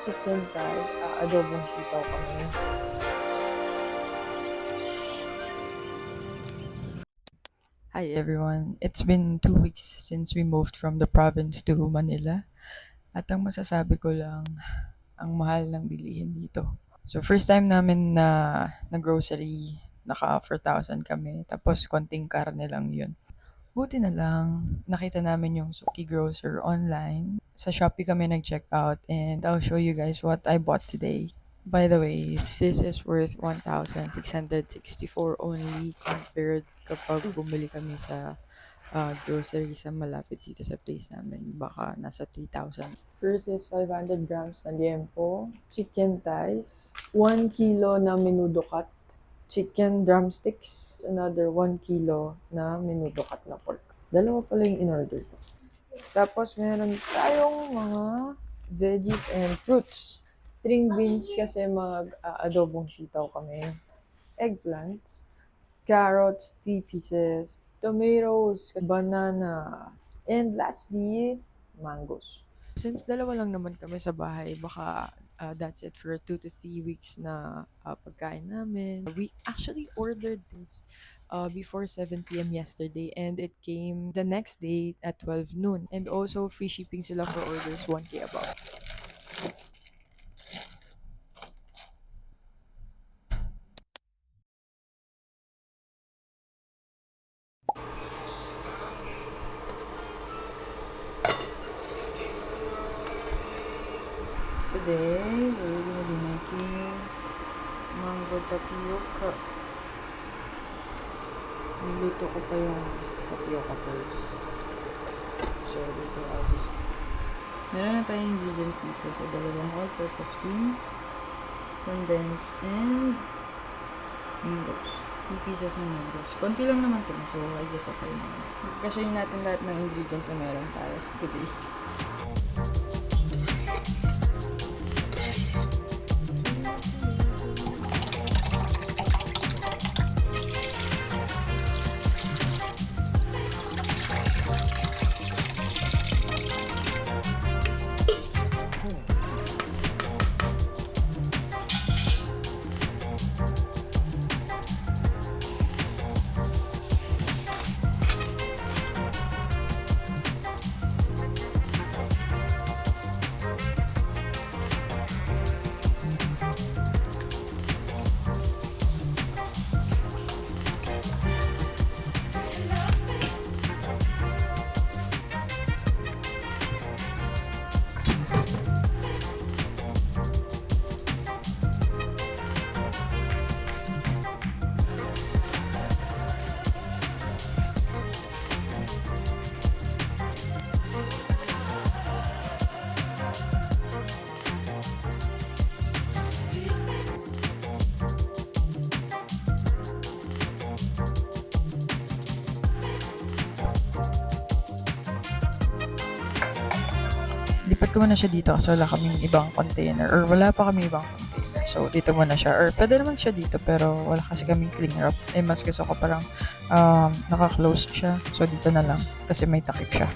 chicken thigh, adobong sitaw kami. Hi everyone. It's been 2 weeks since we moved from the province to Manila. At ang masasabi ko lang, ang mahal ng bilihin dito. So first time namin na grocery, naka 4,000 kami. Tapos konting karne lang yun. Buti na lang, nakita namin yung Suki Grocer online. Sa Shopee kami nag-check out and I'll show you guys what I bought today. By the way, this is worth 1,664 only compared kapag bumili kami sa grocery sa malapit dito sa place namin. Baka nasa 3,000. First is 500 grams na liempo, chicken thighs, 1 kilo na menudo cut, chicken drumsticks, another 1 kilo na menudo cut na pork. Dalawa pala yung in-order ko. Tapos meron tayong mga veggies and fruits. String beans kasi mag-adobong sitaw kami. Eggplants, carrots, 3 pieces, tomatoes, banana, and lastly, mangoes. Since dalawa lang naman kami sa bahay, baka that's it for 2 to 3 weeks na pagkain namin. We actually ordered this before 7 p.m. yesterday and it came the next day at 12 noon. And also free shipping sila for orders 1K above. Today, we're gonna be making mango tapioca. Niluto ko pa yung tapioca first. So, dito I'll just... Meron na tayong ingredients dito. So, dalawang all-purpose cream, condensed, and mangoes. 3 pieces ng mangoes. Konti lang naman po. So, I guess okay na. Kasyayin natin lahat ng ingredients na meron tayo today. Lipat ko muna siya dito kasi wala kaming ibang container or wala pa kami ibang container. So, dito muna siya. Or pwede naman siya dito pero wala kasi kaming cleaner up. Eh, mas gusto ko parang naka-close siya. So, dito na lang kasi may takip siya.